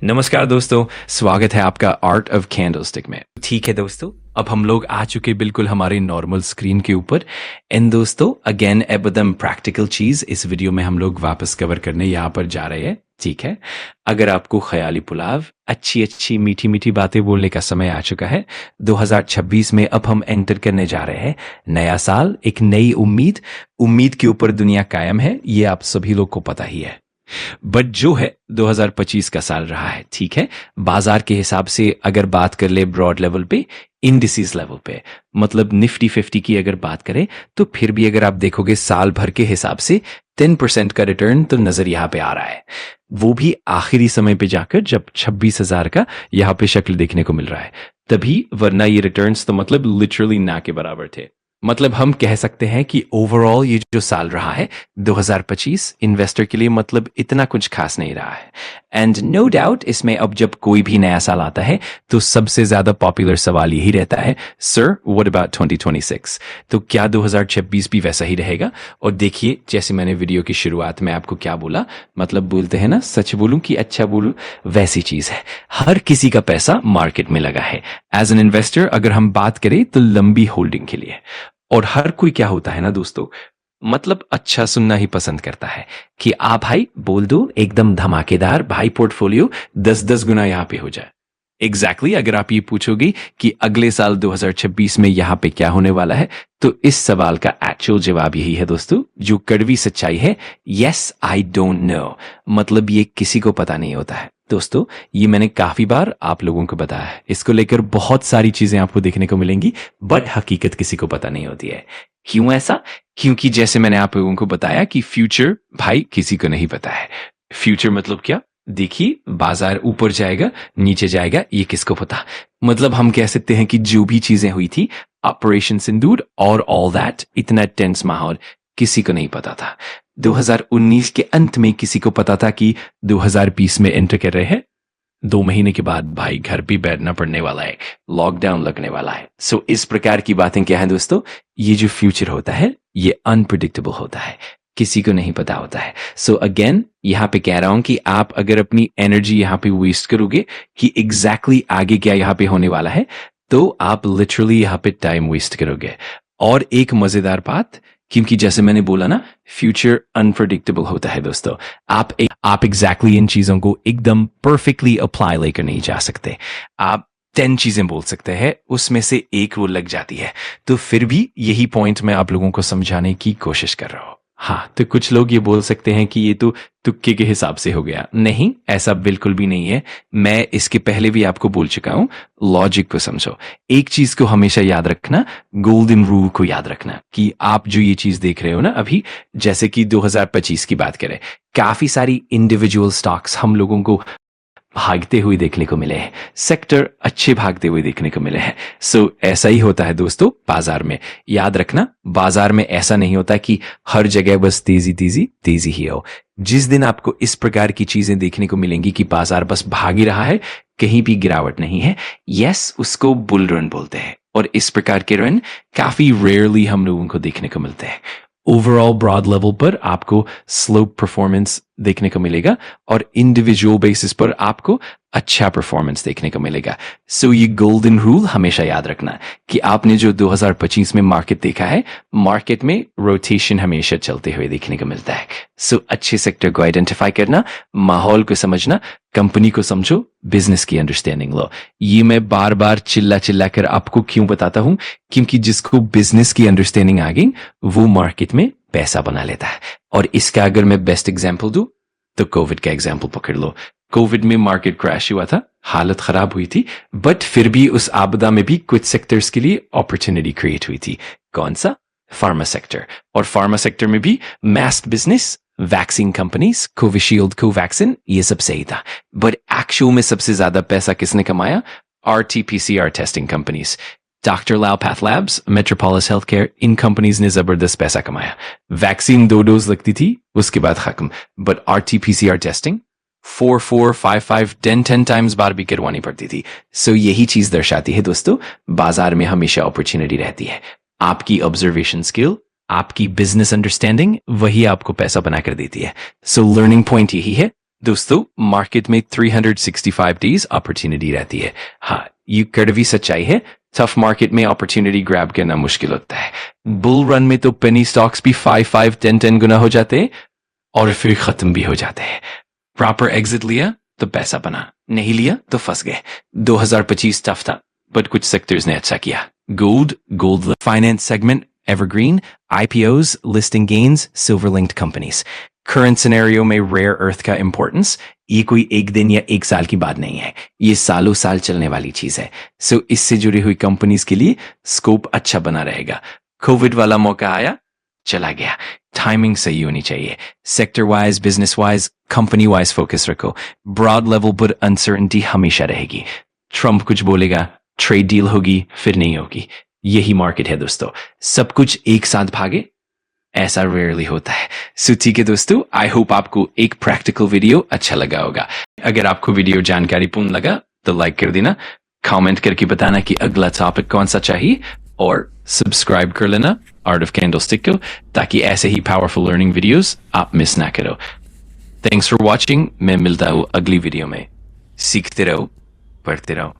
नमस्कार दोस्तों, स्वागत है आपका आर्ट ऑफ कैंडलस्टिक में। ठीक है दोस्तों, अब हम लोग आ चुके बिल्कुल हमारी नॉर्मल स्क्रीन के ऊपर। एंड दोस्तों अगेन एकदम प्रैक्टिकल चीज इस वीडियो में हम लोग वापस कवर करने यहाँ पर जा रहे हैं। ठीक है, अगर आपको ख्याली पुलाव, अच्छी अच्छी मीठी मीठी बातें बोलने का समय आ चुका है। 2026 में अब हम एंटर करने जा रहे हैं। नया साल, एक नई उम्मीद, उम्मीद के ऊपर दुनिया कायम है, ये आप सभी लोग को पता ही है। बट जो है 2025 का साल रहा है। ठीक है, बाजार के हिसाब से अगर बात कर ले ब्रॉड लेवल पे, इंडिसेस लेवल पे, मतलब निफ्टी 50 की अगर बात करें तो फिर भी अगर आप देखोगे साल भर के हिसाब से 10% का रिटर्न तो नजर यहाँ पे आ रहा है। वो भी आखिरी समय पे जाकर जब 26,000 का यहाँ पे शक्ल देखने को मिल रहा है तभी, वरना ये रिटर्न्स तो मतलब लिटरली ना के बराबर थे। मतलब हम कह सकते हैं कि ओवरऑल ये जो साल रहा है 2025 इन्वेस्टर के लिए मतलब इतना कुछ खास नहीं रहा है। एंड नो डाउट इसमें अब जब कोई भी नया साल आता है तो सबसे ज्यादा पॉपुलर सवाल यही रहता है, सर व्हाट अबाउट 2026? तो क्या 2026 भी वैसा ही रहेगा? और देखिए, जैसे मैंने वीडियो की शुरुआत में आपको क्या बोला, मतलब बोलते हैं ना, सच बोलूं कि अच्छा बोलूं, वैसी चीज है। हर किसी का पैसा मार्केट में लगा है। एज एन इन्वेस्टर अगर हम बात करें तो लंबी होल्डिंग के लिए। और हर कोई क्या होता है ना दोस्तों, मतलब अच्छा सुनना ही पसंद करता है कि आप भाई बोल दो एकदम धमाकेदार, भाई पोर्टफोलियो 10-10 गुना यहां पे हो जाए। एग्जैक्टली अगर आप ये पूछोगे कि अगले साल 2026 में यहां पे क्या होने वाला है, तो इस सवाल का एक्चुअल जवाब यही है दोस्तों, जो कड़वी सच्चाई है, यस आई डोंट नो। मतलब ये किसी को पता नहीं होता है दोस्तों। ये मैंने काफी बार आप लोगों को बताया है, इसको लेकर बहुत सारी चीजें आपको देखने को मिलेंगी, बट हकीकत किसी को पता नहीं होती है। क्यों ऐसा? क्योंकि जैसे मैंने आप लोगों को बताया कि फ्यूचर भाई किसी को नहीं पता है। फ्यूचर मतलब क्या? देखिए, बाजार ऊपर जाएगा नीचे जाएगा, ये किसको पता। मतलब हम कह सकते हैं कि जो भी चीजें हुई थी, ऑपरेशन सिंदूर और ऑल दैट, इतना टेंस माहौल किसी को नहीं पता था। 2019 के अंत में किसी को पता था कि 2020 में एंटर कर रहे हैं। 2 महीने के बाद भाई घर भी बैठना पड़ने वाला है, लॉकडाउन लगने वाला है। सो इस प्रकार की बातें क्या है दोस्तों, ये जो फ्यूचर होता है ये अनप्रिडिक्टेबल होता है, किसी को नहीं पता होता है। सो अगेन यहाँ पे कह रहा हूं कि आप अगर अपनी एनर्जी यहाँ पे वेस्ट करोगे कि एग्जैक्टली आगे क्या यहाँ पे होने वाला है, तो आप लिटरली यहाँ पे टाइम वेस्ट करोगे। और एक मजेदार बात, क्योंकि जैसे मैंने बोला ना, फ्यूचर अनप्रेडिक्टेबल होता है दोस्तों। आप एग्जैक्टली इन चीजों को एकदम परफेक्टली अप्लाई लेकर नहीं जा सकते। आप 10 चीजें बोल सकते हैं, उसमें से एक वो लग जाती है। तो फिर भी यही पॉइंट मैं आप लोगों को समझाने की कोशिश कर रहा हूं। हाँ, तो कुछ लोग ये बोल सकते हैं कि ये तो तुक्के के हिसाब से हो गया। नहीं, ऐसा बिल्कुल भी नहीं है। मैं इसके पहले भी आपको बोल चुका हूं, लॉजिक को समझो। एक चीज को हमेशा याद रखना, गोल्डन रूल को याद रखना, कि आप जो ये चीज देख रहे हो ना अभी, जैसे कि 2025 की बात करें, काफी सारी इंडिविजुअल स्टॉक्स हम लोगों को भागते हुए देखने को मिले हैं, सेक्टर अच्छे भागते हुए देखने को मिले हैं। सो ऐसा ही होता है दोस्तों बाजार में। याद रखना, बाजार में ऐसा नहीं होता कि हर जगह बस तेजी तेजी तेजी ही हो। जिस दिन आपको इस प्रकार की चीजें देखने को मिलेंगी कि बाजार बस भाग ही रहा है, कहीं भी गिरावट नहीं है, यस, उसको बुल रन बोलते हैं। और इस प्रकार के रन काफी रेयरली हम लोगों को देखने को मिलते हैं। ओवरऑल ब्रॉड लेवल पर आपको स्लो परफॉर्मेंस देखने को मिलेगा और इंडिविजुअल बेसिस पर आपको अच्छा परफॉर्मेंस देखने को मिलेगा। सो ये गोल्डन रूल हमेशा याद रखना कि आपने जो 2025 में मार्केट देखा है, मार्केट में रोटेशन हमेशा चलते हुए देखने को मिलता है। सो अच्छे सेक्टर को आइडेंटिफाई करना, माहौल को समझना, कंपनी को समझो, बिजनेस की अंडरस्टैंडिंग लो। ये मैं बार बार चिल्ला चिल्ला कर आपको क्यों बताता हूं? क्योंकि जिसको बिजनेस की अंडरस्टैंडिंग आ गई वो मार्केट में पैसा बना लेता है। और इसका अगर मैं बेस्ट एग्जांपल दूं तो कोविड का एग्जांपल पकड़ लो। कोविड में मार्केट क्रैश हुआ था, हालत खराब हुई थी, बट फिर भी उस आपदा में भी कुछ सेक्टर्स के लिए अपॉर्चुनिटी क्रिएट हुई थी। कौन सा? Pharma sector. और फार्मा सेक्टर में भी mass business, vaccine companies, Covishield, Covaxin, ये सब सही था। बट एक्चुअल में सबसे ज्यादा पैसा किसने कमाया? RT-PCR testing companies, doctor Lal Path Labs, Metropolis Health Care, इन कंपनीज ने जबरदस्त पैसा कमाया। वैक्सीन 2 डोज लगती थी, उसके बाद खत्म। बट RT-PCR टेस्टिंग 4, 5, 10 टाइम्स बार भी करवानी पड़ती थी। सो यही चीज दर्शाती है दोस्तों, बाजार में हमेशा अपॉर्चुनिटी रहती है। आपकी ऑब्जर्वेशन स्किल, आपकी बिजनेस अंडरस्टैंडिंग, वही आपको पैसा बना कर देती है। सो लर्निंग पॉइंट यही है, दोस्तों मार्केट में 365 डेज अपॉर्चुनिटी रहती है। हाँ, ये कड़वी सच्चाई है। टफ मार्केट में अपॉर्चुनिटी ग्रैब करना मुश्किल होता है। बुल रन में तो पेनी स्टॉक्स भी 5 10 गुना हो जाते हैं और फिर खत्म भी हो जाते हैं। प्रॉपर एग्जिट लिया तो पैसा बना, नहीं लिया तो फंस गए। 2025 टफ था, बट कुछ सेक्टर्स ने अच्छा किया। Gold finance segment, evergreen, IPOs, listing gains, silver linked companies. Current scenario में रेयर अर्थ का इंपॉर्टेंस ये कोई एक दिन या एक साल की बात नहीं है, ये सालों साल चलने वाली चीज है। सो इससे जुड़ी हुई कंपनीज के लिए स्कोप अच्छा बना रहेगा। कोविड वाला मौका आया, चला गया। टाइमिंग सही होनी चाहिए। Sector wise, business wise, company wise focus रखो। ब्रॉड लेवल पर अनसर्टेनिटी हमेशा रहेगी। ट्रम्प कुछ बोलेगा, ट्रेड डील होगी, फिर नहीं होगी। यही मार्केट है दोस्तों। सब कुछ एक साथ भागे, ऐसा रेयरली होता है। सो ठीक है दोस्तों, आई होप आपको एक प्रैक्टिकल वीडियो अच्छा लगा होगा। अगर आपको वीडियो जानकारीपूर्ण लगा तो लाइक कर देना, कमेंट करके बताना कि अगला टॉपिक कौन सा चाहिए, और सब्सक्राइब कर लेना आर्ट ऑफ कैंडलस्टिक को, ताकि ऐसे ही पावरफुल लर्निंग वीडियोस आप मिस ना करो। Thanks for watching. मैं मिलता हूँ अगली वीडियो में। सीखते रहो, पढ़ते रहो।